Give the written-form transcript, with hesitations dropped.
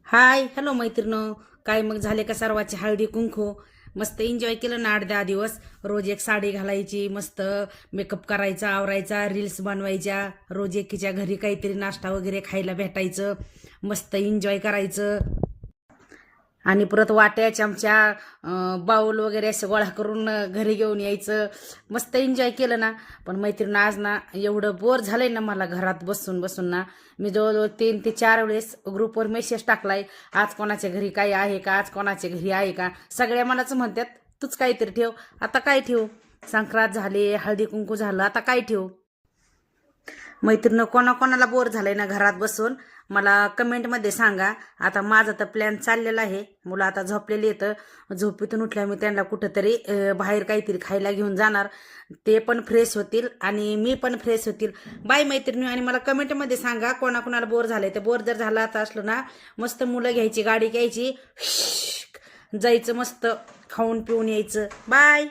Hi hello मैत्रिणो. काय मग झाले का सर्वांचे हळदी कुंकू? मस्त एन्जॉय केलं ना 8-10 दिवस. रोज एक साडी घालायची, मस्त मेकअप करायचा, आवरायचा, रील्स बनवायच्या, रोज एकीच्या घरी काहीतरी नाश्ता वगैरे खायला भेटायचं, मस्त एन्जॉय करायचं. आणि परत वाट्या चमच्या बाऊल वगैरे असं गोळा करून घरी घेऊन यायचं. मस्त एन्जॉय केलं ना. पण मैत्रीण आज ना एवढं बोर झालंय ना मला घरात बसून बसून ना. मी जवळजवळ 3 ते 4 वेळेस ग्रुपवर मेसेज टाकलाय, आज कोणाच्या घरी काय आहे का, आज कोणाच्या घरी आहे का. सगळ्या मलाच म्हणतात तूच काहीतरी ठेव. आता काय ठेवू? संक्रांत झाले, हळदी कुंकू झालं, आता काय ठेवू? मैत्रिणी कोणाकोणाला बोर झालंय ना घरात बसून मला कमेंटमध्ये सांगा. आता माझा तर प्लॅन चाललेला आहे. मुलं आता झोपलेली येतं, झोपेतून उठल्या मी त्यांना कुठंतरी बाहेर काहीतरी खायला घेऊन जाणार. ते पण फ्रेश होतील आणि मी पण फ्रेश होतील. बाय मैत्रिणी. आणि मला कमेंटमध्ये सांगा कोणाकोणाला बोर झालंय. ते बोर जर झालं आता असलं ना, मस्त मुलं घ्यायची, गाडी घ्यायची, जायचं, मस्त खाऊन पिऊन यायचं. बाय.